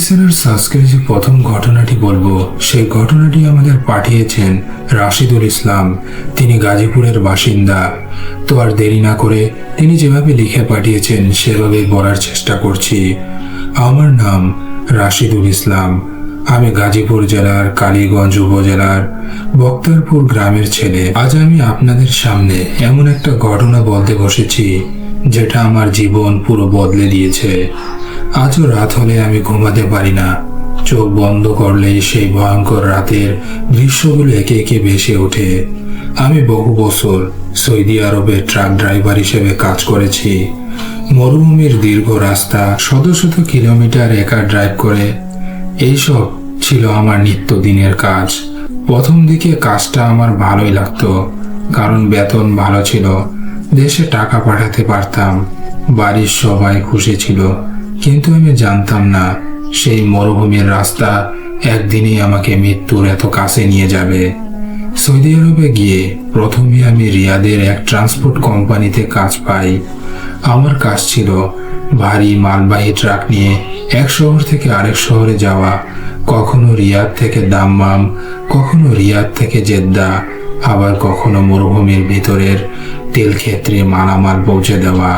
Listener আজকের যে প্রথম ঘটনাটি বলবো সেই ঘটনাটি আমাদের পাঠিয়েছেন রাশিদুল ইসলাম। তিনি গাজীপুরের বাসিন্দা। তো আর দেরি না করে তিনি যেভাবে লিখে পাঠিয়েছেন সেভাবেই বলার চেষ্টা করছি। আমার নাম রাশিদুল ইসলাম। আমি গাজীপুর জেলার কালীগঞ্জ উপজেলার বক্তারপুর গ্রামের ছেলে। আজ আমি আপনাদের সামনে এমন একটা ঘটনা বলতে বসেছি যেটা আমার জীবন পুরো বদলে দিয়েছে। আজও রাত হলে আমি ঘুমাতে পারি না। চোখ বন্ধ করলেই সেই ভয়ঙ্কর রাতের দৃশ্যগুলো একে একে ভেসে ওঠে। আমি বহু বছর সৌদি আরবে ট্রাক ড্রাইভার হিসেবে কাজ করেছি। মরুভূমির দীর্ঘ রাস্তা, শত শত কিলোমিটার একা ড্রাইভ করে এইসব ছিল আমার নিত্যদিনের কাজ। প্রথম দিকে কাজটা আমার ভালোই লাগতো, কারণ বেতন ভালো ছিল, দেশে টাকা পাঠাতে পারতাম, বাড়ির সবাই খুশি ছিল। কিন্তু আমি জানতাম না সেই মরুভূমির রাস্তা একদিনই আমাকে মৃত্যুর এত কাছে নিয়ে যাবে। সৌদি আরবে গিয়ে প্রথমে আমি রিয়াদের এক ট্রান্সপোর্ট কোম্পানিতে কাজ পাই। আমার কাজ ছিল ভারী মালবাহী ট্রাক নিয়ে এক শহর থেকে আরেক শহরে যাওয়া, কখনো রিয়াদ থেকে দাম্মাম, কখনো রিয়াদ থেকে জেদ্দা, আবার কখনো মরুভূমির ভিতরের তেল ক্ষেত্রে মালামাল পৌঁছে দেওয়া।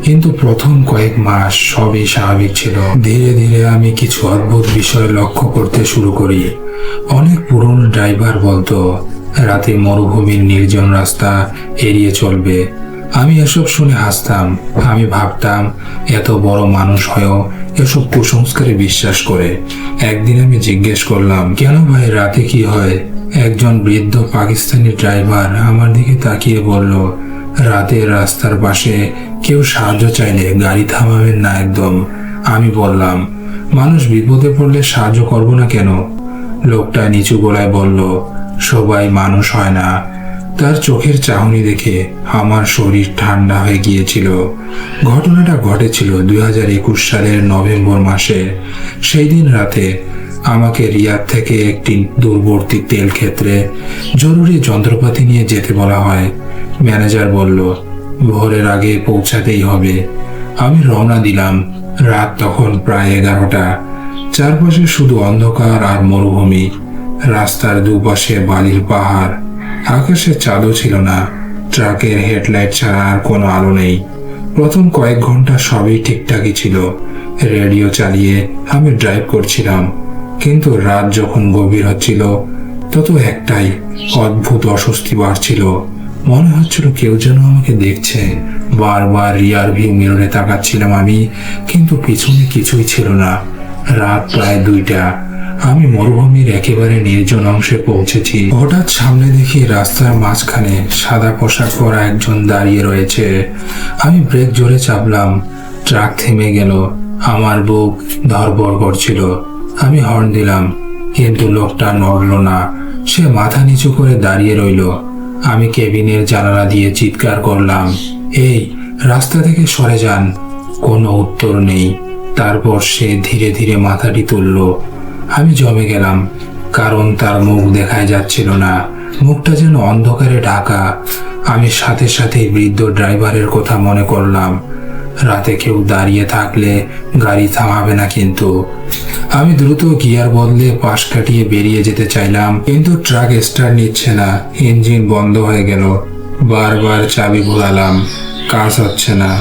কিন্তু প্রথম কয়েক মাস সবই স্বাভাবিক ছিল। ধীরে ধীরে আমি কিছু অদ্ভুত বিষয় লক্ষ্য করতে শুরু করি। অনেক পুরনো ড্রাইভার বলতো রাতে মরুভূমির নির্জন রাস্তা এড়িয়ে চলবে। আমি এসব শুনে হাসতাম। আমি ভাবতাম এত বড় মানুষ হয়েও এসব কুসংস্কারে বিশ্বাস করে। একদিন আমি জিজ্ঞেস করলাম, কেন ভাই রাতে কি হয়? একজন বৃদ্ধ পাকিস্তানি ড্রাইভার আমার দিকে তাকিয়ে বলল, রাতের রাস্তার পাশে কেউ সাহায্য চাইলে গাড়ি থামাবেন না একদম। আমি বললাম, মানুষ বিপদে পড়লে সাহায্য করব না কেন? লোকটা নিচু গলায় বলল, সবাই মানুষ হয় না। তার চোখের চাহনি দেখে আমার শরীর ঠান্ডা হয়ে গিয়েছিল। ঘটনাটা ঘটেছিল 2021 সালের নভেম্বর মাসে। সেই দিন রাতে আমাকে রিয়াদ থেকে একটি দূরবর্তী তেল ক্ষেত্রে জরুরি যন্ত্রপাতি নিয়ে যেতে বলা হয়। ম্যানেজার বলল, ভোরের আগে পৌঁছাতেই হবে। আমি রওনা দিলাম। রাত তখন প্রায় 11টা। চারপাশে শুধু অন্ধকার আর মরুভূমি। রাস্তার দুপাশে বালির পাহাড়। আকাশে চাঁদও ছিল না। ট্রাকের হেডলাইট ছাড়া আর কোনো আলো নেই। প্রথম কয়েক ঘন্টা সবই ঠিকঠাকই ছিল। রেডিও চালিয়ে আমি ড্রাইভ করছিলাম। কিন্তু রাত যখন গভীর হচ্ছিল তত একটাই অদ্ভুত অস্বস্তি বাড়ছিল। মনে হচ্ছিল কেউ যেন আমাকে দেখছে। বারবার রিয়ার ভিউ মিররে তাকাচ্ছিলাম আমি, কিন্তু পিছনে কিছুই ছিল না। রাত প্রায় 2টা। আমি মরুভূমির একেবারে নির্জন অংশে পৌঁছেছি। হঠাৎ সামনে দেখি রাস্তার মাঝখানে সাদা পোশাক পরা একজন দাঁড়িয়ে রয়েছে। আমি ব্রেক জোরে চাপলাম। ট্রাক থেমে গেল। আমার বুক ধড়ফড় করছিল। আমি হর্ন দিলাম, কিন্তু লোকটা নড়ল না। সে মাথা নিচু করে দাঁড়িয়ে রইল। আমি কেবিনের জানালা দিয়ে চিৎকার করলাম, এই রাস্তা থেকে সরে যান। কোনো উত্তর নেই। তারপর সে ধীরে ধীরে মাথাটি তুলল। আমি জমে গেলাম, কারণ তার মুখ দেখাই যাচ্ছিল না। মুখটা যেন অন্ধকারে ঢাকা। আমি সাথে সাথে বৃদ্ধ ড্রাইভারের কথা মনে করলাম। রাতে কেউ দাঁড়িয়ে থাকলে গাড়ি থামাবে না কিন্তু। আমি দ্রুত গিয়ার বদলে পাশ কাটিয়ে বেরিয়ে যেতে চাইলাম, কিন্তু ট্রাক স্টার্ট নিচ্ছে না। ইঞ্জিন বন্ধ হয়ে গেল। বারবার চাবি ঘোরালাম, কাজ হচ্ছে না।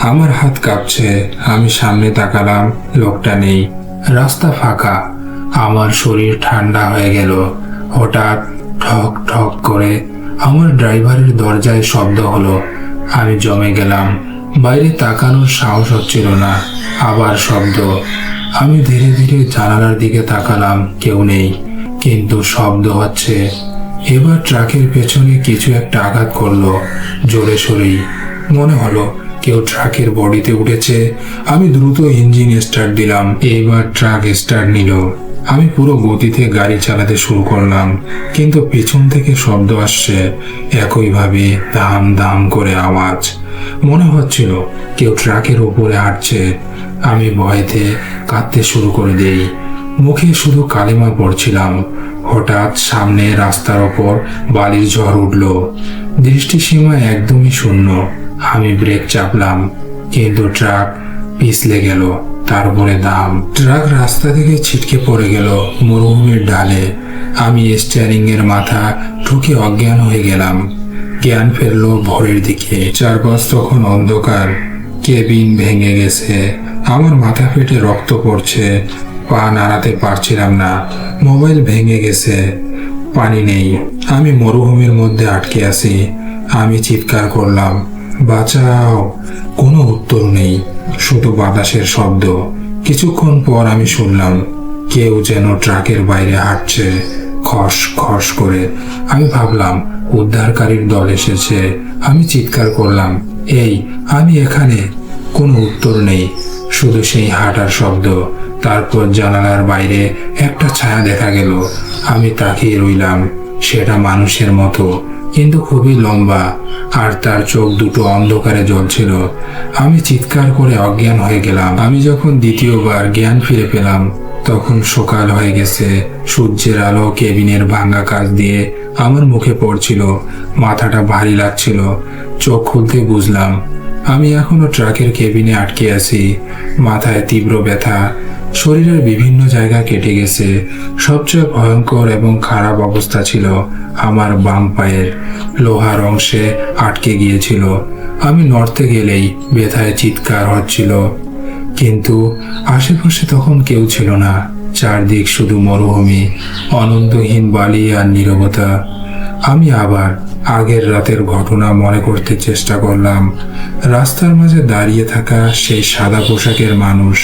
আমার হাত কাঁপছে। আমি সামনে তাকালাম, লোকটা নেই। রাস্তা ফাঁকা। আমার শরীর ঠান্ডা হয়ে গেল। হঠাৎ ঠক ঠক করে আমার ড্রাইভারের দরজায় শব্দ হলো। আমি জমে গেলাম। বাইরে তাকানোর সাহস হচ্ছিল না। আবার শব্দ। আমি ধীরে ধীরে জানালার দিকে তাকালাম, কেউ নেই, কিন্তু শব্দ হচ্ছে। এবার ট্রাকের পেছনে কিছু একটা আঘাত করলো, জোরে সোরেই। মনে হলো কেউ ট্রাকের বডিতে উঠেছে। আমি দ্রুত ইঞ্জিন স্টার্ট দিলাম। এবার ট্রাক স্টার্ট নিল। আমি পুরো গতিতে গাড়ি চালাতে শুরু করলাম, কিন্তু পিছন থেকে শব্দ আসছে, একইভাবে দাম দাম করে আওয়াজ। মনে হচ্ছিল কেউ ট্রাকের উপরে হাঁটছে। আমি ভয়তে কাঁদতে শুরু করে দেই। মুখে শুধু কালিমা পড়ছিলাম। হঠাৎ সামনে রাস্তার ওপর বালির ঝড় উঠল। দৃষ্টিসীমা একদমই শূন্য। আমি ব্রেক চাপলাম, কিন্তু ট্রাক পিছলে গেল। তার উপরে দাম। ট্রাক রাস্তা থেকে ছিটকে পড়ে গেল মরুভূমির ডালে। আমি স্টিয়ারিং এর মাথা ঠুকে অজ্ঞান হয়ে গেলাম। জ্ঞান ফেরলো ভোরের দিকে। চারপাশ তখন অন্ধকার। কেবিন ভেঙে গেছে, আমার মাথা ফেটে রক্ত পড়ছে, পা নাড়াতে পারছিলাম না। মোবাইল ভেঙে গেছে, পানি নেই, আমি মরুভূমির মধ্যে আটকে আছি। আমি চিৎকার করলাম, বাঁচাও। কোনো উত্তর নেই, শুধু বাতাসের শব্দ। কিছুক্ষণ পর আমি শুনলাম কেউ যেন ট্রাকের বাইরে হাঁটছে, খস খস করে। আমি ভাবলাম উদ্ধারকারীর দল এসেছে। আমি চিৎকার করলাম, এই আমি এখানে। কোনো উত্তর নেই, শুধু সেই হাঁটার শব্দ। তারপর জানালার বাইরে একটা ছায়া দেখা গেল। আমি তাকিয়ে রইলাম। সেটা মানুষের মতো, কিন্তু খুবই লম্বা, আর তার চোখ দুটো অন্ধকারে জ্বলছিল। আমি চিৎকার করে অজ্ঞান হয়ে গেলাম। আমি যখন দ্বিতীয়বার জ্ঞান ফিরে পেলাম, তখন সকাল হয়ে গেছে। সূর্যের আলো কেবিনের ভাঙা কাচ দিয়ে আমার মুখে পড়ছিল। মাথাটা ভারী লাগছিল। চোখ খুলতে বুঝলাম আমি এখনো ট্রাকের কেবিনে আটকে আছি। মাথায় তীব্র ব্যথা, শরীরের বিভিন্ন জায়গা কেটে গেছে। সবচেয়ে ভয়ঙ্কর এবং খারাপ অবস্থা ছিল আমার বাম পায়ের, লোহার অংশে আটকে গিয়েছিল। আমি নড়তে গেলেই ব্যথায় চিৎকার হচ্ছিল। কিন্তু আশেপাশে তখন কেউ ছিল না। চারদিক শুধু মরুভূমি, অনন্তহীন বালি আর নীরবতা। আমি আবার আগের রাতের ঘটনা মনে করতে চেষ্টা করলাম। রাস্তার মাঝে দাঁড়িয়ে থাকা সেই সাদা পোশাকের মানুষ,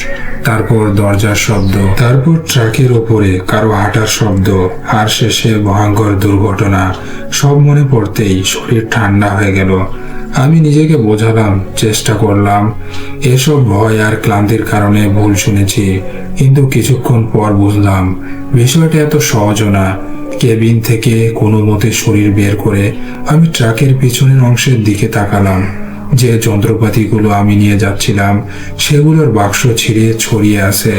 তারপর দরজার শব্দ, তারপর ট্রাকের ওপরে কারো হাঁটার শব্দ, আর শেষে ভয়ঙ্কর দুর্ঘটনা। সব মনে পড়তেই শরীর ঠান্ডা হয়ে গেল। আমি নিজেকে বোঝালাম, চেষ্টা করলাম এসব ভয় আর ক্লান্তির কারণে ভুল শুনেছি। কিন্তু কিছুক্ষণ পর বুঝলাম বিষয়টা এত সহজও না। কেবিন থেকে কোনো মতে শরীর বের করে আমি ট্রাকের পিছনের অংশের দিকে তাকালাম। যে যন্ত্রপাতিগুলো আমি নিয়ে যাচ্ছিলাম সেগুলোর বাক্স ছিঁড়ে ছড়িয়ে আছে।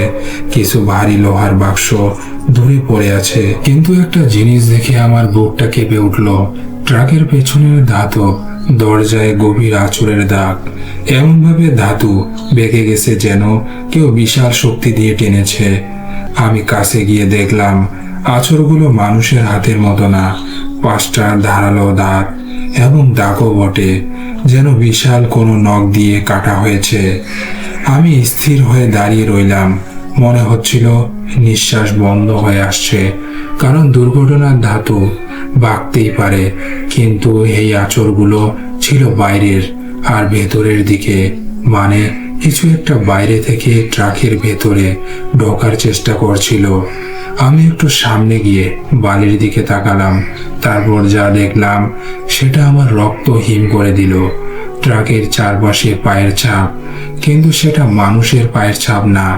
কিছু ভারী লোহার বাক্স দূরে পড়ে আছে। কিন্তু একটা জিনিস দেখে আমার বুকটা কেঁপে উঠল। ট্রাকের পেছনের ধাতব দরজায় গভীর আঁচড়ের দাগ। এমনভাবে ধাতু বেঁকে গেছে যেন কেউ বিশাল শক্তি দিয়ে টেনেছে। আমি কাছে গিয়ে দেখলাম আঁচড়গুলো মানুষের হাতের মতো না, পাঁচটা ধারালো দাঁত, এবং দাগও বটে, যেন বিশাল কোনো নখ দিয়ে কাটা হয়েছে। আমি স্থির হয়ে দাঁড়িয়ে রইলাম। মনে হচ্ছিল নিঃশ্বাস বন্ধ হয়ে আসছে, কারণ দুর্ঘটনার ধাতু বাঁকতেই পারে, কিন্তু এই আঁচড়গুলো ছিল বাইরের আর ভেতরের দিকে। মানে কিছু একটা বাইরে থেকে ট্রাকের ভেতরে ঢোকার চেষ্টা করছিল। আমি একটু সামনে গিয়ে বালির দিকে তাকালাম। তারপর যা দেখলাম সেটা আমার রক্ত হিম করে দিল। ট্রাকের চারপাশে পায়ের ছাপ, কিন্তু সেটা মানুষের পায়ের ছাপ না,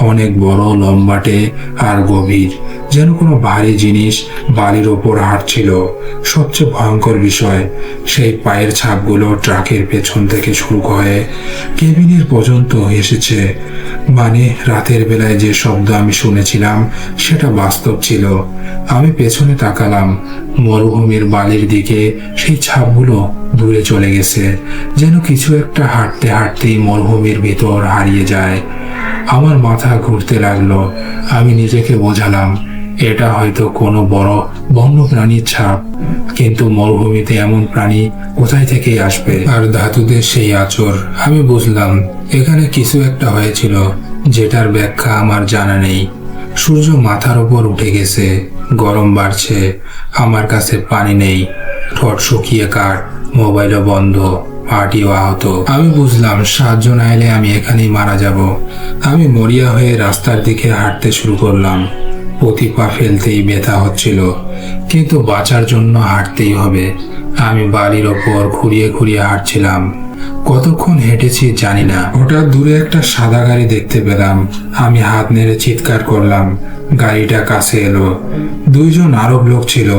অনেক বড়, লম্বাটে আর গভীর, যেন কোনো ভারী জিনিস বালির ওপর হাঁটছিল। সবচেয়ে ভয়ঙ্কর বিষয়, সেই পায়ের ছাপগুলো ট্রাকের পেছন থেকে শুরু হয়ে কেবিনের পর্যন্ত এসেছে। মানে রাতের বেলায় যে শব্দ আমি শুনেছিলাম সেটা বাস্তব ছিল। আমি পেছনে তাকালাম, মরুভূমির বালির দিকে সেই ছাপগুলো দূরে চলে গেছে, যেন কিছু একটা হাঁটতে হাঁটতেই মরুভূমির ভিতর হারিয়ে যায়। আমার মাথা ঘুরতে লাগলো। আমি নিজেকে বোঝালাম এটা হয়তো কোনো বড় বন্য প্রাণীর ছাপ, কিন্তু মরুভূমিতে এমন প্রাণী কোথায় থেকে আসবে? আর ধাতুদের সেই আঁচড়। আমি বুঝলাম এখানে কিছু একটা হয়েছিল, যেটার ব্যাখ্যা আমার জানা নেই। সূর্য মাথার উপর উঠে গেছে, গরম বাড়ছে। আমার কাছে পানি নেই, ঠোঁট শুকিয়ে কাঠ, মোবাইলও বন্ধ, পাটিও আহত। আমি বুঝলাম সাহায্য না এলে আমি এখানেই মারা যাব। আমি মরিয়া হয়ে রাস্তার দিকে হাঁটতে শুরু করলাম। প্রতি পা ফেলতেই ব্যথা হচ্ছিল, কিন্তু বাঁচার জন্য হাঁটতেই হবে। আমি বালির ওপর খুঁড়িয়ে খুঁড়িয়ে হাঁটছিলাম। কতক্ষণ হেঁটেছি জানি না। হঠাৎ দূরে একটা সাদা গাড়ি দেখতে পেলাম। আমি হাত নেড়ে চিৎকার করলাম। গাড়িটা কাছে এলো। দুইজন আরব লোক ছিল।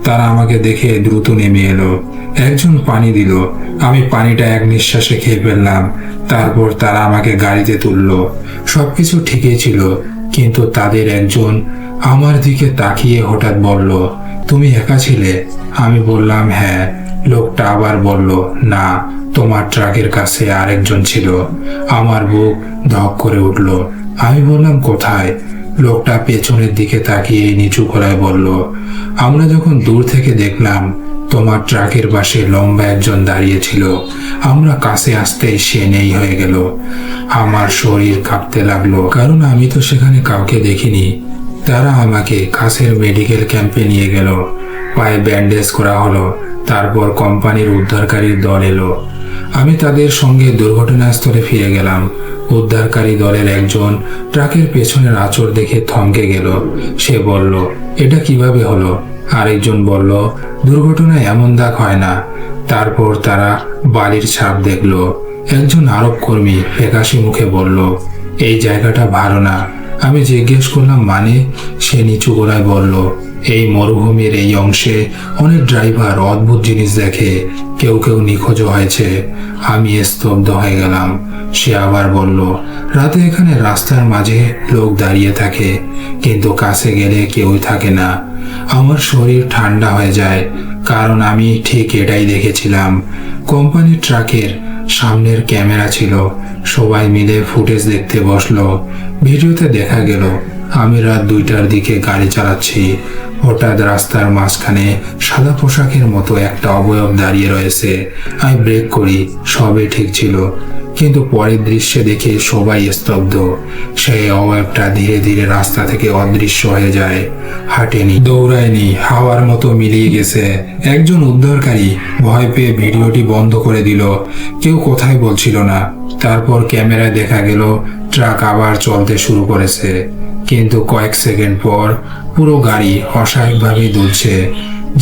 তারা আমাকে দেখে দ্রুত নেমে এলো। একজন পানি দিল। আমি পানিটা এক নিঃশ্বাসে খেয়ে ফেললাম। তারপর তারা আমাকে গাড়িতে তুললো। সবকিছু ঠিকই ছিল, কিন্তু তাদের একজন আমার দিকে তাকিয়ে হঠাৎ বলল, তুমি একা ছিলে? আমি বললাম হ্যাঁ। লোকটা আবার বলল, না, তোমার ট্রাকের কাছে আরেকজন ছিল। আমার বুক ধক করে উঠল। আমি বললাম, কোথায়? লোকটা পেছনের দিকে তাকিয়ে নিচু গলায় বলল, আমরা যখন দূর থেকে দেখলাম তোমার ট্রাকের পাশে লম্বা একজন দাঁড়িয়ে ছিল, আমরা কাছে আসতেই সে নেই হয়ে গেল। আমার শরীর কাঁপতে লাগলো, কারণ আমি তো সেখানে কাউকে দেখিনি। তারা আমাকে কাছের মেডিকেল ক্যাম্পে নিয়ে গেল। পায়ে ব্যান্ডেজ করা হলো। তারপর কোম্পানির উদ্ধারকারীর দল এলো। আমি তাদের সঙ্গে দুর্ঘটনাস্থলে ফিরে গেলাম। উদ্ধারকারী দলের একজন ট্রাকের পেছনের আঁচড় দেখে থমকে গেল। সে বলল, এটা কিভাবে হলো? আরেকজন বলল, দুর্ঘটনায় এমন দাগ হয় না। তারপর তারা বালির ছাপ দেখলো। একজন আরব কর্মী ফ্যাকাশে মুখে বলল, এই জায়গাটা ভালো না। আমি জিজ্ঞেস করলাম, মানে? সে নিচু গলায় বলল, এই মরুভূমির এই অংশে অনেক ড্রাইভার অদ্ভুত জিনিস দেখে, কেউ কেউ নিখোঁজ হয়েছে। আমি স্তব্ধ হয়ে গেলাম। সে আবার বলল, রাতে এখানে রাস্তার মাঝে লোক দাঁড়িয়ে থাকে, কিন্তু কাছে গেলে কেউই থাকে না। আমার শরীর ঠান্ডা হয়ে যায়, কারণ আমি ঠিক এটাই দেখেছিলাম। কোম্পানির ট্রাকের সামনের ক্যামেরা ছিল। সবাই মিলে ফুটেজ দেখতে বসলো। ভিডিওতে দেখা গেল আমি রাত 2টার দিকে গাড়ি চালাচ্ছি। হঠাৎ রাস্তার মাঝখানে সাদা পোশাকের মতো একটা অবয়ব দাঁড়িয়ে রয়েছে। আমি ব্রেক করি, সবই ঠিক ছিল, কিন্তু পরের দৃশ্যে দেখে সবাই স্তব্ধ। সেই অবয়বটা ধীরে ধীরে রাস্তা থেকে অদৃশ্য হয়ে যায়। হাঁটেনি, দৌড়ায়নি, হাওয়ার মতো মিলিয়ে গেছে। একজন উদ্ধারকারী ভয় পেয়ে ভিডিওটি বন্ধ করে দিল। কেউ কোথায় বলছিল না। তারপর ক্যামেরায় দেখা গেল ট্রাক আবার চলতে শুরু করেছে, কিন্তু কয়েক সেকেন্ড পর পুরো গাড়ি অস্বাভাবিকভাবে দুলছে,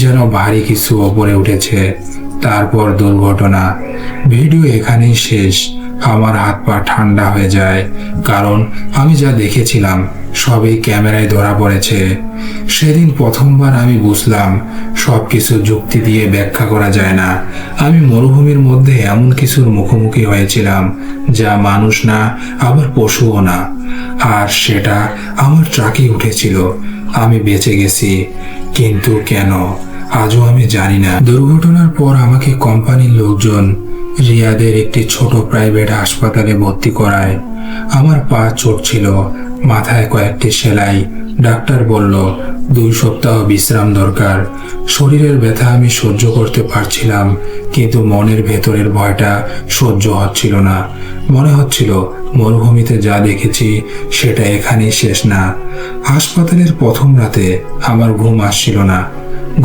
যেন ভারী কিছু ওপরে উঠেছে। তারপর দুর্ঘটনা। ভিডিও এখানেই শেষ। আমার হাত পা ঠান্ডা হয়ে যায়, কারণ আমি যা দেখেছিলাম সবই ক্যামেরায় ধরা পড়েছে। সেদিন প্রথমবার আমি বুঝলাম সবকিছু যুক্তি দিয়ে ব্যাখ্যা করা যায় না। আমি মরুভূমির মধ্যে এমন কিছুর মুখোমুখি হয়েছিলাম যা মানুষ না, আবার পশুও না। আর সেটা আমার ট্রাকে উঠেছিল। আমি বেঁচে গেছি, কিন্তু কেন আজও আমি জানি না। দুর্ঘটনার পর আমাকে কোম্পানির লোকজন রিয়াদের একটি ছোট প্রাইভেট হাসপাতালে ভর্তি করায়। আমার পা চোট ছিল, মাথায় কয়েকটি সেলাই। ডাক্তার বলল 2 সপ্তাহ বিশ্রাম দরকার। শরীরের ব্যথা আমি সহ্য করতে পারছিলাম, কিন্তু মনের ভেতরের ভয়টা সহ্য হচ্ছিল না। মনে হচ্ছিল মরুভূমিতে যা দেখেছি সেটা এখানেই শেষ না। হাসপাতালের প্রথম রাতে আমার ঘুম আসছিল না।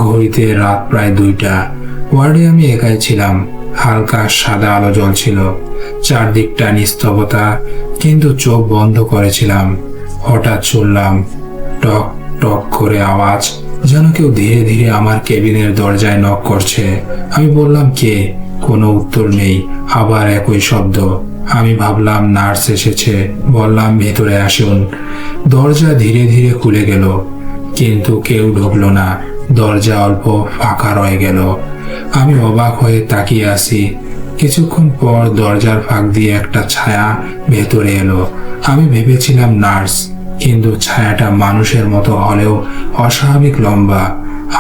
ঘড়িতে রাত প্রায় 2টা। ওয়ার্ডে আমি একাই ছিলাম। হালকা সাদা আলো জ্বলছিল। চারদিকটা নিস্তবতা, কিন্তু চোখ বন্ধ করেছিলাম। হঠাৎ শুনলাম টক টক করে আওয়াজ, যেন কেউ ধীরে ধীরে আমার কেবিনের দরজায় নক করছে। আমি বললাম, কে? কোনো উত্তর নেই। আবার একই শব্দ। আমি ভাবলাম নার্স এসেছে। বললাম, ভেতরে আসুন। দরজা ধীরে ধীরে খুলে গেল, কিন্তু কেউ ঢুকলো না। দরজা অল্প ফাঁকা রয়ে গেল। আমি অবাক হয়ে তাকিয়ে আছি। কিছুক্ষণ পর দরজার ফাঁক দিয়ে একটা ছায়া ভেতরে এলো। আমি ভেবেছিলাম নার্স, কিন্তু ছায়াটা মানুষের মতো হলেও অস্বাভাবিক লম্বা।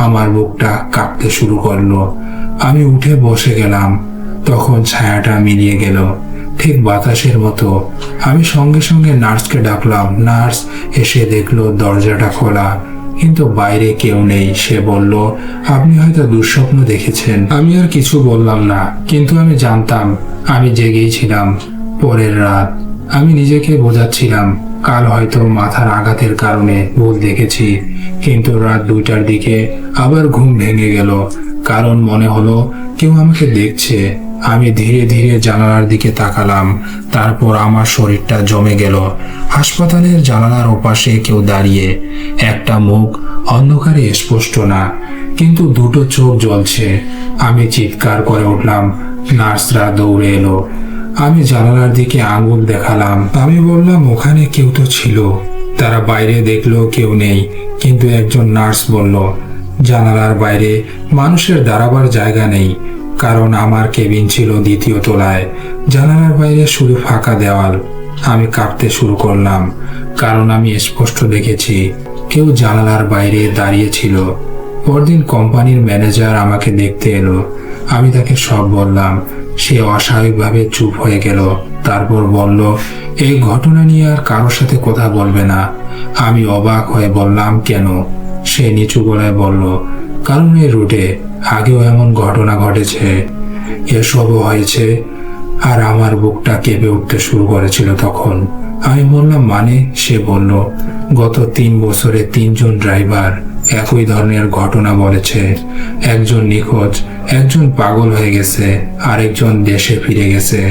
আমার বুকটা কাঁপতে শুরু করলো। আমি উঠে বসে গেলাম। তখন ছায়াটা মিলিয়ে গেল, ঠিক বাতাসের মতো। আমি সঙ্গে সঙ্গে নার্সকে ডাকলাম। নার্স এসে দেখলো দরজাটা খোলা, কিন্তু বাইরে কেউ নেই। সে বলল, আপনি হয়তো দুঃস্বপ্ন দেখেছেন। আমি আর কিছু বললাম না, কিন্তু আমি জানতাম আমি জেগেই ছিলাম। পরের রাত আমি নিজেকে বোঝাচ্ছিলাম, কাল হয়তো মাথার আঘাতের কারণে ভুল দেখেছি। কিন্তু রাত 2টার দিকে আবার ঘুম ভেঙে গেল, কারণ মনে হলো কেউ আমাকে দেখছে। আমি ধীরে ধীরে জানালার দিকে তাকালাম। তারপর আমার শরীরটা জমে গেল। হাসপাতালের জানালার ওপাশে কেউ দাঁড়িয়ে। একটা মুখ অন্ধকারে স্পষ্ট না, কিন্তু 2টো চোখ জ্বলছে। আমি চিৎকার করে উঠলাম। নার্সরা দৌড়ে এলো। আমি জানালার দিকে আঙুল দেখালাম। আমি বললাম, ওখানে কেউ তো ছিল। তারা বাইরে দেখলো কেউ নেই, কিন্তু একজন নার্স বলল, জানালার বাইরে মানুষের দাঁড়াবার জায়গা নেই, কারণ আমার কেবিন ছিল 2য় তলায়। জানালার বাইরে শুধু ফাঁকা দেওয়াল। আমি কাঁপতে শুরু করলাম, কারণ আমি স্পষ্ট দেখেছি কেউ জানালার বাইরে দাঁড়িয়ে ছিল। পরদিন কোম্পানির ম্যানেজার আমাকে দেখতে এলো। আমি তাকে সব বললাম। সে অস্বাভাবিকভাবে চুপ হয়ে গেল। তারপর বলল, এই ঘটনা নিয়ে আর কারোর সাথে কথা বলবে না। আমি অবাক হয়ে বললাম, কেন? সে নিচু গলায় বলল, কারণ এই রুটে আগেও এমন ঘটনা ঘটেছে, এসবও হয়েছে। আর আমার বুকটা কেঁপে উঠতে শুরু করেছিল তখন। আমি বললাম, মানে? সে বলল, গত 3 বছরে 3 জন ড্রাইভার একই ধরনের ঘটনা বলেছে। একজন নিখোঁজ, একজন পাগল হয়ে গেছে, আরেকজন দেশে ফিরে গেছে।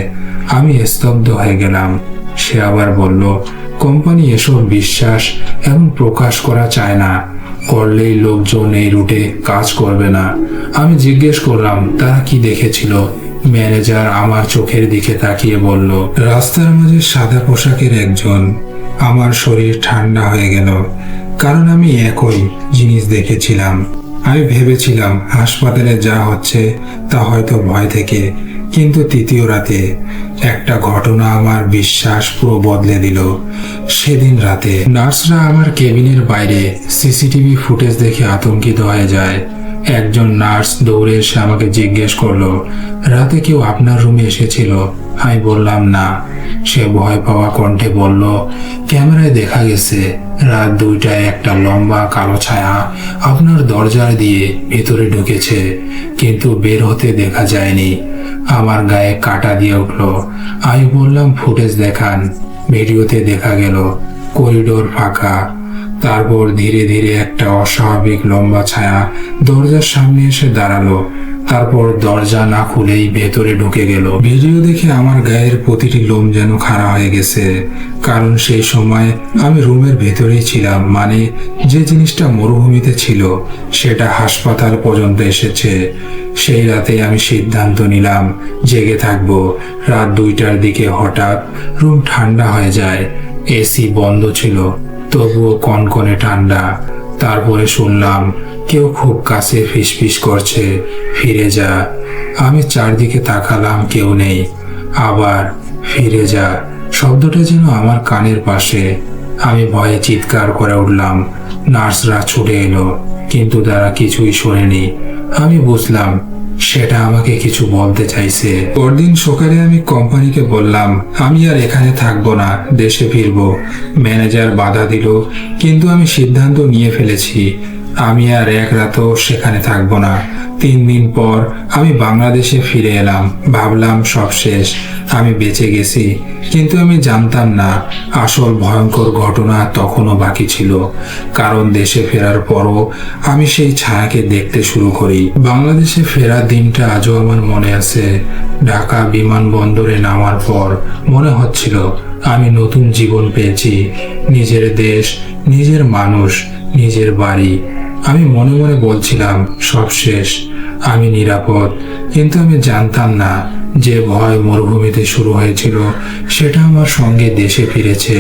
আমি স্তব্ধ হয়ে গেলাম। সে আবার বলল, কোম্পানি এসব বিশ্বাস এবং প্রকাশ করা চায় না, করলেই লোকজন এই রুটে কাজ করবে না। আমি জিজ্ঞেস করলাম, তারা কি দেখেছিল? ম্যানেজার আমার চোখের দিকে তাকিয়ে বলল, রাস্তার মাঝে সাদা পোশাকের একজন। আমার শরীর ঠান্ডা হয়ে গেল, কারণ আমি একই জিনিস দেখেছিলাম। আমি ভেবেছিলাম হাসপাতালে যা হচ্ছে তা হয়তো ভয় থেকে, কিন্তু তৃতীয় রাতে একটা ঘটনা আমার বিশ্বাস পুরো বদলে দিল। সেদিন রাতে নার্সরা আমার কেবিনের বাইরে সিসিটিভি ফুটেজ দেখে আতঙ্কিত হয়ে যায়। একজন নার্স দৌড়ে এসে আমাকে জিজ্ঞেস করলো, রাতে কেউ আপনার রুমে এসেছিল? আমি বললাম, না। সে ভয় পাওয়া কণ্ঠে বলল, ক্যামেরায় দেখা গেছে রাত 2টায় একটা লম্বা কালো ছায়া আপনার দরজার দিয়ে ভেতরে ঢুকেছে, কিন্তু বের হতে দেখা যায়নি। আমার গায়ে কাঁটা দিয়ে উঠলো। আমি বললাম, ফুটেজ দেখান। ভিডিওতে দেখা গেল করিডোর ফাঁকা। তারপর ধীরে ধীরে একটা অস্বাভাবিক লম্বা ছায়া দরজার সামনে এসে দাঁড়ালো। তারপর দরজা না খুলেই ভেতরে ঢুকে গেল। ভিডিও দেখে আমার গায়ের প্রতিটি লোম যেন খাড়া হয়ে গেছে, কারণ সেই সময় আমি রুমের ভেতরেই ছিলাম। মানে যে জিনিসটা মরুভূমিতে ছিল সেটা হাসপাতাল পর্যন্ত এসেছে। সেই রাতে আমি সিদ্ধান্ত নিলাম জেগে থাকবো। রাত 2টার দিকে হঠাৎ রুম ঠান্ডা হয়ে যায়। এসি বন্ধ ছিল, তবুও কনকনে ঠান্ডা। তারপরে শুনলাম কেউ খুব কাছে ফিসফিস করছে, ফিরে যা। আমি চারদিকে তাকালাম, কেউ নেই। আবার ফিরে যা শব্দটা যেন আমার কানের পাশে। আমি ভয়ে চিৎকার করে উঠলাম। নার্সরা ছুটে এলো, কিন্তু তারা কিছুই শোনেনি। আমি বুঝলাম সেটা আমাকে কিছু বলতে চাইছে। পরদিন সকালে আমি কোম্পানিকে বললাম, আমি আর এখানে থাকবো না, দেশে ফিরবো। ম্যানেজার বাধা দিল, কিন্তু আমি সিদ্ধান্ত নিয়ে ফেলেছি। আমি আর এক রাতও সেখানে থাকবো না। 3 দিন পর আমি বাংলাদেশে ফিরে এলাম। ভাবলাম সব শেষ, আমি বেঁচে গেছি। কিন্তু আমি জানতাম না আসল ভয়ঙ্কর ঘটনা তখনও বাকি ছিল। কারণ দেশে ফেরার পরও আমি সেই ছায়াকে দেখতে শুরু করি। বাংলাদেশে ফেরার দিনটা আজও আমার মনে আছে। ঢাকা বিমানবন্দরে নামার পর মনে হচ্ছিল আমি নতুন জীবন পেয়েছি। নিজের দেশ, নিজের মানুষ, নিজের বাড়ি। আমি মনে মনে বলছিলাম সব শেষ, আমি নিরাপদ। কিন্তু আমি জানতাম না যে ভয় মরুভূমিতে শুরু হয়েছিল সেটা আমার সঙ্গে দেশে ফিরেছে।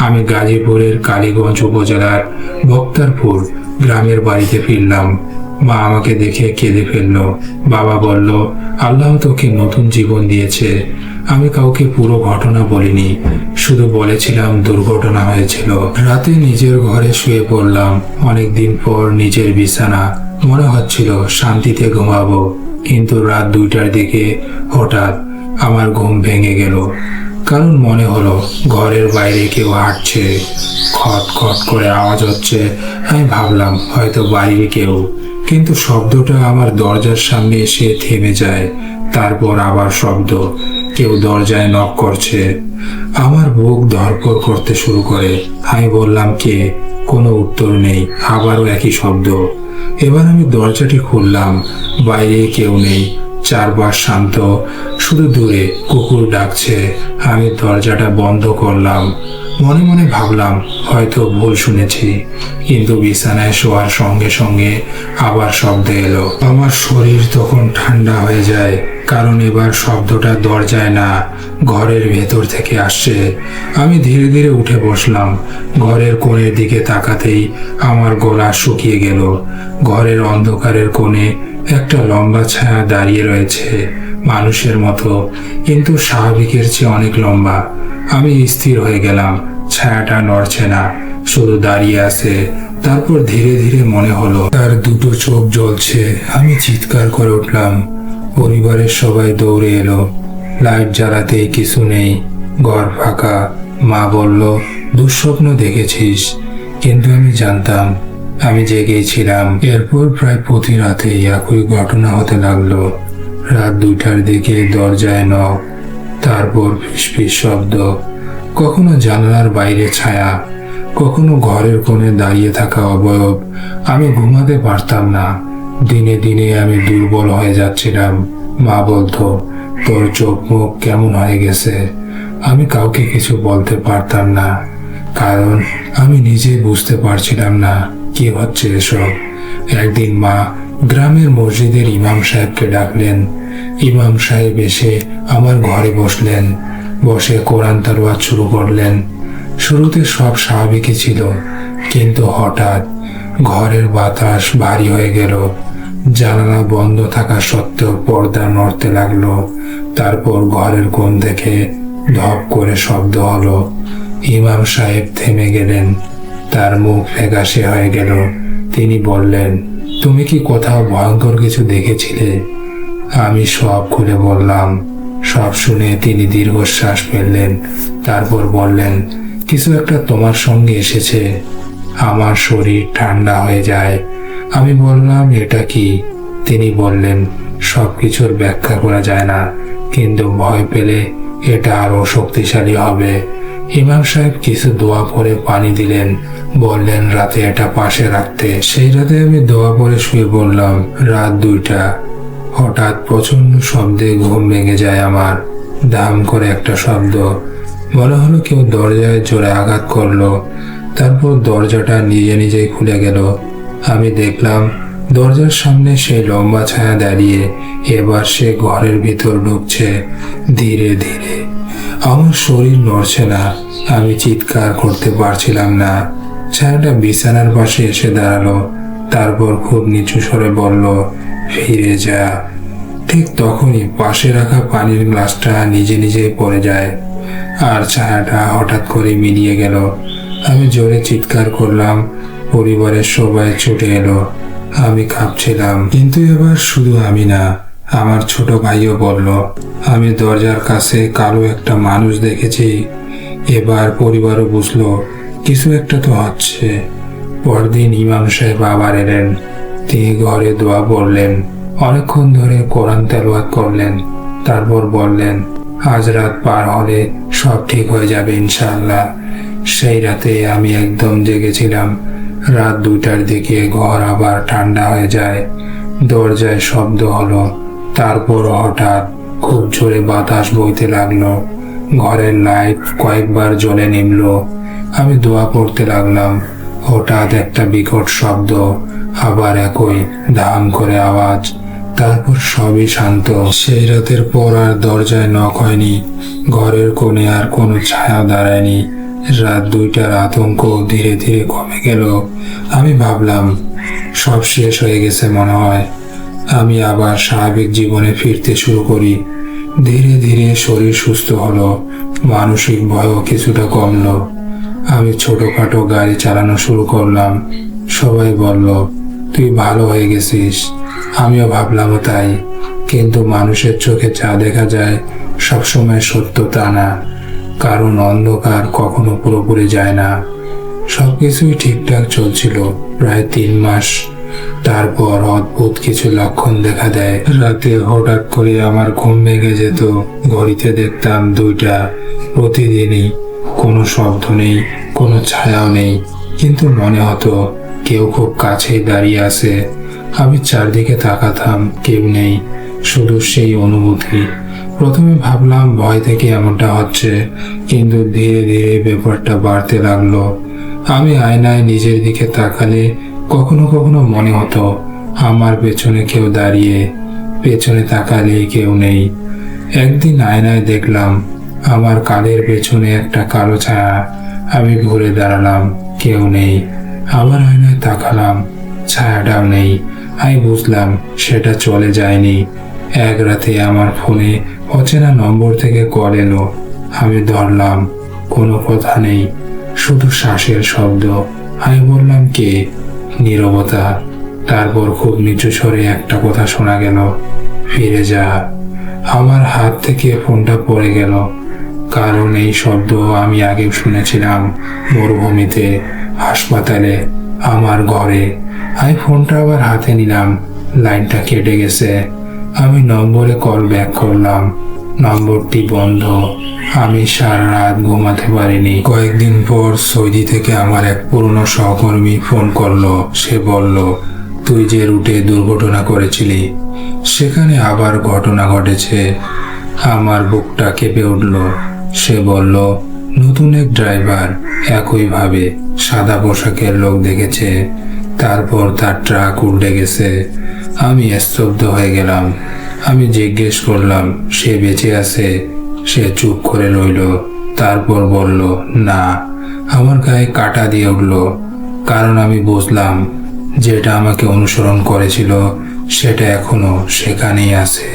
আমি গাজীপুরের কালীগঞ্জ উপজেলার বক্তারপুর গ্রামের বাড়িতে ফিরলাম। মা আমাকে দেখে কেঁদে ফেলল। বাবা বলল, আল্লাহ তোকে নতুন জীবন দিয়েছে। আমি কাউকে পুরো ঘটনা বলিনি, শুধু বলেছিলাম দুর্ঘটনা হয়েছিল। রাতে নিজের ঘরে শুয়ে পড়লাম। অনেকদিন পর নিজের বিছানা। মনে হচ্ছিল শান্তিতে ঘুমাবো, কিন্তু রাত 2টার দিকে হঠাৎ আমার ঘুম ভেঙে গেল। কারণ মনে হলো ঘরের বাইরে কেউ হাঁটছে, খট খট করে আওয়াজ হচ্ছে। আমি ভাবলাম হয়তো বাইরে কেউ, কিন্তু শব্দটা আমার দরজার সামনে এসে থেমে যায়। তারপর আবার শব্দ, কেউ দরজায় নক করছে। আমার বুক ধড়ফড় করতে শুরু করে। আমি বললাম, কে? কোনো উত্তর নেই। আবারও একই শব্দ। এবার আমি দরজাটি খুললাম। বাইরে কেউ নেই, চারপাশ শান্ত, শুধু দূরে কুকুর ডাকছে। আমি দরজাটা বন্ধ করলাম। মনে মনে ভাবলাম হয়তো ভুল শুনেছি, কিন্তু বিছানায় শোয়ার সঙ্গে সঙ্গে আবার শব্দ এলো। আমার শরীর তখন ঠান্ডা হয়ে যায়, কারণ এবার শব্দটা দরজায় না, ঘরের ভেতর থেকে আসছে। আমি ধীরে ধীরে উঠে বসলাম। ঘরের কোণের দিকে তাকাতেই আমার গলা শুকিয়ে গেল। ঘরের অন্ধকারের কোণে একটা লম্বা ছায়া দাঁড়িয়ে রয়েছে, মানুষের মতো, কিন্তু স্বাভাবিকের চেয়ে অনেক লম্বা। আমি স্থির হয়ে গেলাম। ছায়াটা নড়ছে না, শুধু দাঁড়িয়ে আছে। তারপর ধীরে ধীরে মনে হলো তার দুটো চোখ জ্বলছে। আমি চিৎকার করে উঠলাম, পরিবারের সবাই দৌড়ে এলো। লাইট জ্বালাতেই কিছু নেই, ঘর ফাঁকা। মা বলল, দুঃস্বপ্ন দেখেছিস। কিন্তু আমি জানতাম আমি জেগেই ছিলাম। এরপর প্রায় প্রতি রাতেই একই ঘটনা হতে লাগলো। রাত 2টার দিকে দরজায় নক, তারপর ফিসফিস শব্দ, কখনো জানালার বাইরে ছায়া, কখনো ঘরের কোণে দাঁড়িয়ে থাকা অবয়ব। আমি ঘুমাতে পারতাম না। দিনে দিনে আমি দুর্বল হয়ে যাচ্ছিলাম। মা বলতো, তোর চোখ মুখ কেমন হয়ে গেছে। আমি কাউকে কিছু বলতে পারতাম না, কারণ আমি নিজে বুঝতে পারছিলাম না কি হচ্ছে এসব। একদিন মা গ্রামের মসজিদের ইমাম সাহেবকে ডাকলেন। ইমাম সাহেব এসে আমার ঘরে বসলেন। বসে কোরআন তেলাওয়াত শুরু করলেন। শুরুতে সব স্বাভাবিকই ছিল, কিন্তু হঠাৎ ঘরের বাতাস ভারী হয়ে গেল। জানালা বন্ধ থাকা সত্ত্বেও পর্দা নড়তে লাগলো। তারপর ঘরের কোণ থেকে ধপ করে শব্দ হলো। ইমাম সাহেব থেমে গেলেন। তার মুখ ফ্যাকাশে হয়ে গেল। তিনি বললেন, তুমি কি কোথাও ভয়ঙ্কর কিছু দেখেছিলে? আমি সব খুলে বললাম। সব শুনে তিনি দীর্ঘশ্বাস ফেললেন। তারপর বললেন, কিছু একটা তোমার সঙ্গে এসেছে। আমার শরীর ঠান্ডা হয়ে যায়। আমি বললাম, এটা কি? তিনি বললেন, সবকিছুর ব্যাখ্যা করা যায় না, কিন্তু ভয় পেলে এটা আরো শক্তিশালী হবে। ইমাম সাহেব কিছু দোয়া পড়ে পানি দিলেন, বললেন রাতে এটা পাশে রাখতে। সেই রাতে আমি দোয়া পড়ে শুয়ে পড়লাম। রাত 2টা। হঠাৎ প্রচন্ড শব্দে ঘুম ভেঙে যায় আমার। দাম করে একটা শব্দ, মনে হলো কেউ দরজায় জোরে আঘাত করলো। তারপর দরজাটা নিজে নিজেই খুলে গেল। আমি দেখলাম দরজার সামনে সেই লম্বা ছায়া দাঁড়িয়ে। এবার সে ঘরের ভিতর ঢুকছে ধীরে ধীরে। আমার শরীর নড়ছে না, আমি চিৎকার করতে পারছিলাম না। ছায়াটা বিছানার পাশে এসে দাঁড়ালো। তারপর খুব নিচু স্বরে বলল, ফিরে যা। ঠিক তখনই পাশে রাখা পানির গ্লাসটা নিজে নিজেই পড়ে যায়, আর ছায়াটা হঠাৎ করে মিলিয়ে গেল। আমি জোরে চিৎকার করলাম। পরিবারের সবাই ছুটে এলো। আমি কাঁপছিলাম, কিন্তু এবার শুধু আমি না, আমার ছোট ভাইও বলল, আমি দরজার কাছে কালো একটা মানুষ দেখেছি। এবার পরিবারও বুঝলো কিছু একটা তো হচ্ছে। পরদিন ইমাম সাহেব আবার এলেন। তিনি ঘরে দোয়া পড়লেন, অনেকক্ষণ ধরে কোরআন তেলাওয়াত করলেন। তারপর বললেন, আজ রাত পার হলে সব ঠিক হয়ে যাবে ইনশাআল্লাহ। সেই রাতে আমি একদম জেগেছিলাম। রাত 2টার দিকে ঘর আবার ঠান্ডা হয়ে যায়। দরজায় শব্দ হলো। তারপর হঠাৎ খুব জোরে বাতাস বইতে লাগলো। ঘরের লাইট কয়েকবার জ্বলে নিভলো। আমি দোয়া পড়তে লাগলাম। হঠাৎ একটা বিকট শব্দ, আবার একই ধাম করে আওয়াজ। তারপর সবই শান্ত। সেই রাতের পর আর দরজায় নক হয়নি। ঘরের কোণে আর কোনো ছায়া দাঁড়ায়নি। রাত 2টার আতঙ্ক ধীরে ধীরে কমে গেল। আমি ভাবলাম সব শেষ হয়ে গেছে মনে হয়। আমি আবার স্বাভাবিক জীবনে ফিরতে শুরু করি। ধীরে ধীরে শরীর সুস্থ হলো, মানসিক ভয়ও কিছুটা কমলো। আমি ছোটখাটো গাড়ি চালানো শুরু করলাম। সবাই বলল, তুই ভালো হয়ে গেছিস। আমিও ভাবলাম তাই, কিন্তু মানুষের চোখে যা দেখা যায় সবসময় সত্য তা না, কারণ অন্ধকার কখনো পুরোপুরি যায় না। সবকিছুই ঠিকঠাক চলছিল প্রায় 3 মাস। তারপর অদ্ভুত কিছু লক্ষণ দেখা দেয়। রাতে হঠাৎ করে আমার ঘুম ভেঙে যেত। ঘড়িতে দেখতাম 2টা। প্রতিদিনই কোনো শব্দ নেই, কোনো ছায়াও নেই, কিন্তু মনে হতো কেউ খুব কাছেই দাঁড়িয়ে আছে। আমি চারদিকে তাকাতাম, কেউ নেই, শুধু সেই অনুভূতি। প্রথমে ভাবলাম ভয় থেকে এমনটা হচ্ছে, কিন্তু ধীরে ধীরে ব্যাপারটা বাড়তে লাগলো। আমি আয়নায় নিজের দিকে তাকালে কখনো কখনো মনে হতো আমার পেছনে কেউ দাঁড়িয়ে, পেছনে তাকালে কেউ নেই। একদিন আয়নায় দেখলাম আমার কানের পেছনে একটা কালো ছায়া। আমি ঘুরে দাঁড়ালাম, কেউ নেই। আবার আয়নায় তাকালাম, ছায়াটাও নেই। আমি বুঝলাম সেটা চলে যায়নি। এক রাতে আমার ফোনে অচেনা নম্বর থেকে কল এলো। আমি ধরলাম, কোনো কথা নেই, শুধু শ্বাসের শব্দ। আমি বললাম, কে? নীরবতা। তারপর খুব নিচু স্বরে একটা কথা শোনা গেল, ফিরে যা। আমার হাত থেকে ফোনটা পড়ে গেল, কারণ এই শব্দ আমি আগেও শুনেছিলাম, মরুভূমিতে, হাসপাতালে, আমার ঘরে। আমি ফোনটা আবার হাতে নিলাম, লাইনটা কেটে গেছে। আমি নম্বরে কল ব্যাক করলাম, নম্বরটি বন্ধ। আমি সারা রাত ঘুমাতে পারিনি। কয়েকদিন পর সৌদি থেকে আমার এক পুরনো সহকর্মী ফোন করলো। সে বলল, তুই যে রুটে দুর্ঘটনা করেছিলি সেখানে আবার ঘটনা ঘটেছে। আমার বুকটা কেঁপে উঠল। সে বলল, নতুন এক ড্রাইভার একইভাবে সাদা পোশাকের লোক দেখেছে, তারপর তার ট্রাক উল্টে গেছে। আমি স্তব্ধ হয়ে গেলাম। আমি জিজ্ঞেস করলাম, সে বেঁচে আছে? সে চুপ করে রইল, তারপর বলল, না। আমার গায়ে কাঁটা দিয়ে উঠল, কারণ আমি বুঝলাম যেটা আমাকে অনুসরণ করেছিল সেটা এখনো সেখানেই আছে।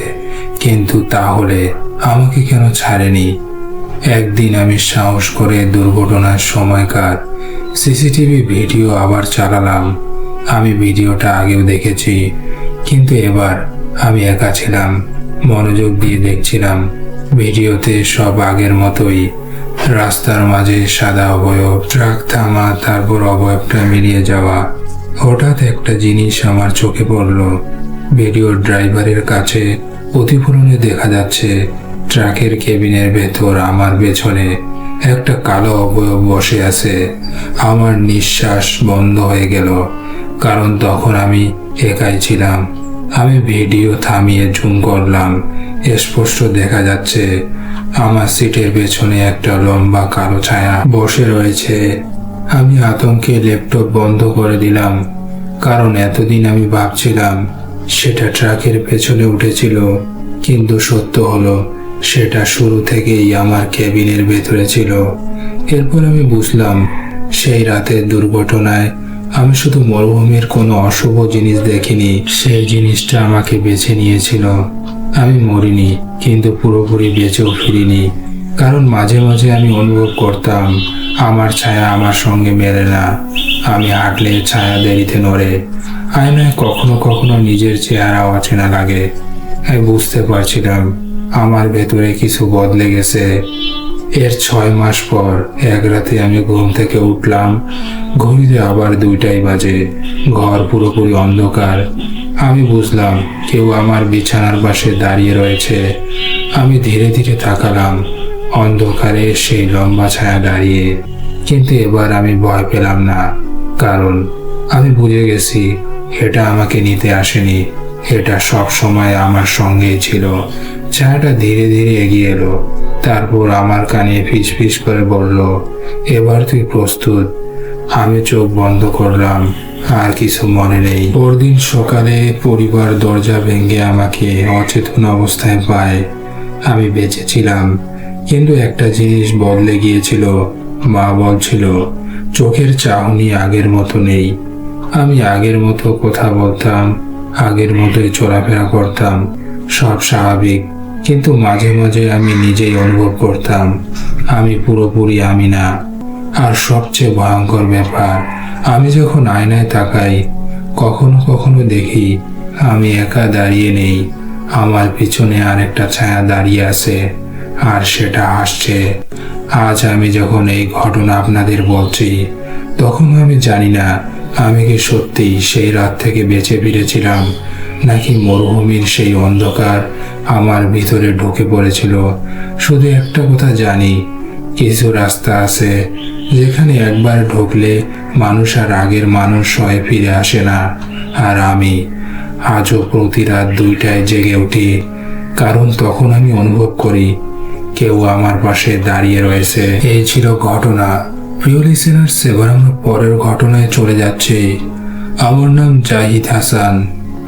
কিন্তু তাহলে আমাকে কেন ছাড়েনি? একদিন আমি সাহস করে দুর্ঘটনার সময়কার সিসিটিভি ভিডিও আবার চালালাম। আমি ভিডিওটা আগেও দেখেছি, কিন্তু এবার আমি একা ছিলাম, মনোযোগ দিয়ে দেখছিলাম। ভিডিওতে সব আগের মতোই, রাস্তার মাঝে সাদা অবয়ব, ট্রাক থামা, তারপর অবয়বটা মিলিয়ে যাওয়া। হঠাৎ একটা জিনিস আমার চোখে পড়ল। ভিডিওর ড্রাইভারের কাছে প্রতিফলনে দেখা যাচ্ছে ট্রাকের কেবিনের ভেতর আমার পেছনে একটা কালো অবয়ব বসে আছে। আমার নিঃশ্বাস বন্ধ হয়ে গেল, কারণ তখন আমি একাই ছিলাম। আমি ভিডিও থামিয়ে জুম করলাম। স্পষ্ট দেখা যাচ্ছে আমার সিটের পেছনে একটা লম্বা কালো ছায়া বসে রয়েছে। আমি আতঙ্কে ল্যাপটপ বন্ধ করে দিলাম, কারণ এতদিন আমি ভাবছিলাম সেটা ট্রাকের পেছনে উঠেছিল, কিন্তু সত্য হলো সেটা শুরু থেকেই আমার কেবিনের ভেতরে ছিল। এরপর আমি বুঝলাম সেই রাতের দুর্ঘটনায় আমি শুধু মরুভূমির কোনো অশুভ জিনিস দেখিনি, সেই জিনিসটা আমাকে বেছে নিয়েছিল। আমি মরিনি, কিন্তু পুরোপুরি বেঁচেও ফিরিনি, কারণ মাঝে মাঝে আমি অনুভব করতাম আমার ছায়া আমার সঙ্গে মেলে না। আমি হাঁটলে ছায়া দেরিতে নড়ে, আয়নায় কখনো কখনো নিজের চেহারা অচেনা লাগে। আমি বুঝতে পারছিলাম আমার ভেতরে কিছু বদলে গেছে। এর 6 মাস পর এক রাতে আমি ঘুম থেকে উঠলাম, ঘড়িতে আবার 2টাই বাজে, ঘর পুরোপুরি অন্ধকার। আমি বুঝলাম কেউ আমার বিছানার পাশে দাঁড়িয়ে রয়েছে। আমি ধীরে ধীরে তাকালাম, অন্ধকারে সেই লম্বা ছায়া দাঁড়িয়ে। কিন্তু এবার আমি ভয় পেলাম না, কারণ আমি বুঝে গেছি এটা আমাকে নিতে আসেনি, এটা সব সময় আমার সঙ্গেই ছিল। ছায়াটা ধীরে ধীরে এগিয়ে এলো, তারপর আমার কানে ফিস ফিস করে বলল, এবার তুই প্রস্তুত। আমি চোখ বন্ধ করলাম, আর কিছু মনে নেই। পরদিন সকালে পরিবার দরজা ভেঙে আমাকে অচেতন অবস্থায় পায়। আমি বেঁচে ছিলাম, কিন্তু একটা জিনিস বদলে গিয়েছিল। মা বলছিল চোখের চাহনি আগের মতো নেই। আমি আগের মতো কথা বলতাম, আগের মতোই চলাফেরা করতাম, সব স্বাভাবিক। কিন্তু মাঝে মাঝে আমি নিজেই অনুভব করতাম আমি পুরোপুরি আমি না। আর সবচেয়ে ভয়ঙ্কর ব্যাপার, আমি যখন আয়নায় তাকাই কখনো কখনো দেখি আমি একা দাঁড়িয়ে নেই, আমার পিছনে আরেকটা ছায়া দাঁড়িয়ে আছে, আর সেটা হাসছে। আজ আমি যখন এই ঘটনা আপনাদের বলছি, তখন আমি জানি না আমি কি সত্যিই সেই রাত থেকে বেঁচে ফিরেছিলাম, নাকি মরুভূমির সেই অন্ধকার আমার ভিতরে ঢুকে পড়েছিল। শুধু একটা কথা জানি, কিছু রাস্তা আছে যেখানে একবার ঢুকলে মানুষ আর আগের মানুষ হয়ে ফিরে আসে না। আর আমি আজও প্রতি রাত 2টায় জেগে উঠি, কারণ তখন আমি অনুভব করি কেউ আমার পাশে দাঁড়িয়ে রয়েছে। এই ছিল ঘটনা। প্রিয় লিসেনার্স, এবার আমরা পরের ঘটনায় চলে যাচ্ছি। আমার নাম জাহিদ হাসান।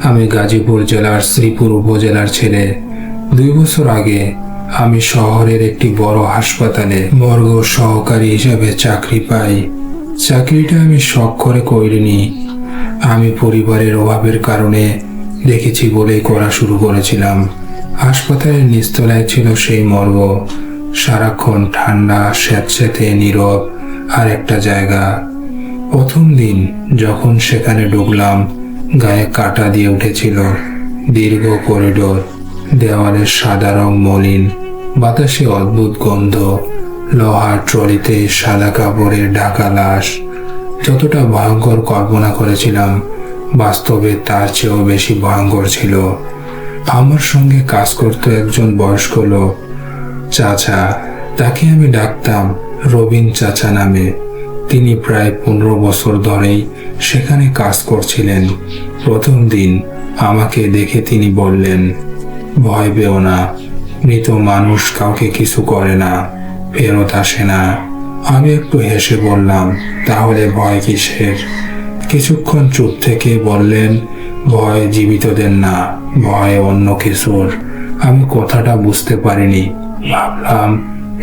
আমি গাজীপুর জেলার শ্রীপুর উপজেলার ছেলে। 2 বছর আগে আমি শহরের একটি বড় হাসপাতালে মর্গ সহকারী হিসেবে চাকরি পাই। চাকরিটা আমি শখ করে করিনি, আমি পরিবারের অভাবের কারণে দেখেছি বলেই করা শুরু করেছিলাম। হাসপাতালের নিচতলায় ছিল সেই মর্গ, সারাক্ষণ ঠান্ডা, স্যাঁতস্যাঁতে, নীরব আর একটা জায়গা। প্রথম দিন যখন সেখানে ঢুকলাম, গায়ে কাঁটা দিয়ে উঠেছিল। দীর্ঘ করিডোর, দেওয়ালের সাদা রং মলিন, বাতাসে অদ্ভুত গন্ধ, লোহার ট্রলিতে সাদা কাপড়ের ঢাকা লাশ। যতটা ভয়ঙ্কর কল্পনা করেছিলাম, বাস্তবে তার চেয়েও বেশি ভয়ঙ্কর ছিল। আমার সঙ্গে কাজ করত একজন বয়স্ক লোক, চাচা। তাকে আমি ডাকতাম রবিন চাচা নামে। তিনি প্রায় 15 বছর ধরেই সেখানে কাজ করছিলেন। প্রথম দিন আমাকে দেখে তিনি বললেন, ভয় পেও না, মৃত মানুষ কাউকে কিছু করে না, ফেরত আসে না। আমি একটু হেসে বললাম, তাহলে ভয় কিসের? কিছুক্ষণ চুপ থেকে বললেন, ভয় জীবিতদের না, ভয় অন্য কিছুর। আমি কথাটা বুঝতে পারিনি। ভাবলাম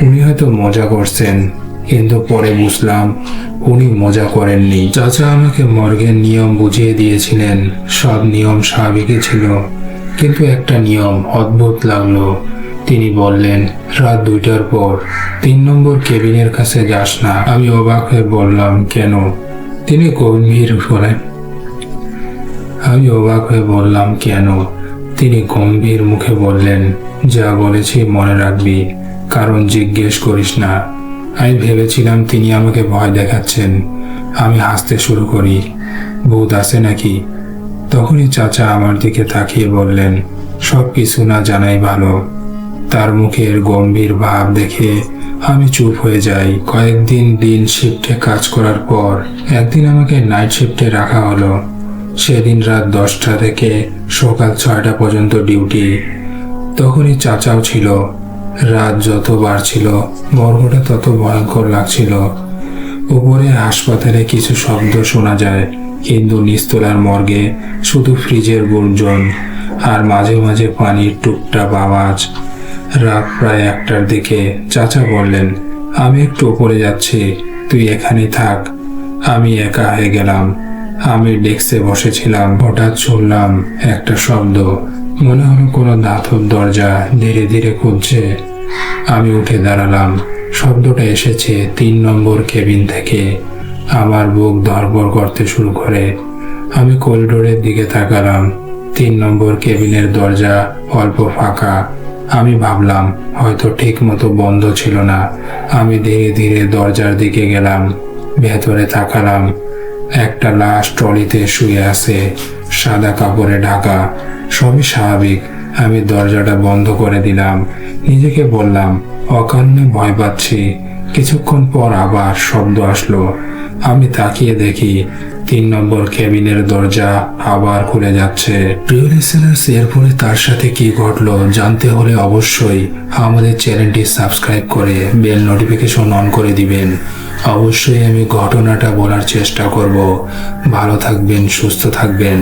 উনি হয়তো মজা করছেন, কিন্তু পরে বুঝলাম উনি মজা করেননি। চাচা আমাকে মর্গের নিয়ম বুঝিয়ে দিয়েছিলেন। সব নিয়ম স্বাভাবিকই ছিল, কিন্তু একটা নিয়ম অদ্ভুত লাগলো। তিনি বললেন, রাত 2টার পর 3 নম্বর কেবিনের কাছে যাস না। আমি অবাক হয়ে বললাম, কেন? তিনি গম্ভীর মুখে বললেন, যা বলেছি মনে রাখবি, কারণ জিজ্ঞেস করিস না। আমি ভেবেছিলাম তিনি আমাকে ভয় দেখাচ্ছেন। আমি হাসতে শুরু করি, ভূত আছে নাকি? তখনই চাচা আমার দিকে তাকিয়ে বললেন, সব কিছু না জানাই ভালো। তার মুখের গম্ভীর ভাব দেখে আমি চুপ হয়ে যাই। কয়েকদিন দিন শিফটে কাজ করার পর একদিন আমাকে নাইট শিফটে রাখা হলো। সেদিন রাত 10টা থেকে সকাল 6টা পর্যন্ত ডিউটি। তখনই চাচাও ছিল। রাত যত বাড়ছিল, মর্গটা তত ভয়ঙ্কর লাগছিল। উপরে হাসপাতালে কিছু শব্দ শোনা যায়, কিন্তু নিচতলার মর্গে শুধু ফ্রিজের গুঞ্জন আর মাঝে মাঝে পানির টুকটাক আওয়াজ। রাত প্রায় 1টার দিকে চাচা বললেন, আমি একটু উপরে যাচ্ছি, তুই এখানেই থাক। আমি একা হয়ে গেলাম। আমি ডেস্কে বসেছিলাম, হঠাৎ শুনলাম একটা শব্দ। মনে হলো কোনো ধাতব দরজা ধীরে ধীরে খুলছে। আমি উঠে দাঁড়ালাম। শব্দটা এসেছে 3 নম্বর কেবিন থেকে। আমার বুক ধড়ফড় করতে শুরু করে। আমি করিডোরের দিকে তাকালাম। 3 নম্বর কেবিনের দরজা অল্প ফাঁকা। আমি ভাবলাম হয়তো ঠিক মতো বন্ধ ছিল না। আমি ধীরে ধীরে দরজার দিকে গেলাম। ভেতরে তাকালাম। একটা লাশ ট্রলিতে শুয়ে আছে, সাদা কাপড়ে ঢাকা। সবই স্বাভাবিক। আমি দরজাটা বন্ধ করে দিলাম। নিজেকে বললাম, অকারণে ভয় পাচ্ছি। কিছুক্ষণ পর আবার শব্দ আসলো। আমি তাকিয়ে দেখি 3 নম্বর কেবিনের দরজা আবার খুলে যাচ্ছে। প্রিয় লিসেনার্স, এরপরে তার সাথে কি ঘটলো জানতে হলে অবশ্যই আমাদের চ্যানেলটি সাবস্ক্রাইব করে বেল নোটিফিকেশন অন করে দিবেন। অবশ্যই আমি ঘটনাটা বলার চেষ্টা করব। ভালো থাকবেন, সুস্থ থাকবেন।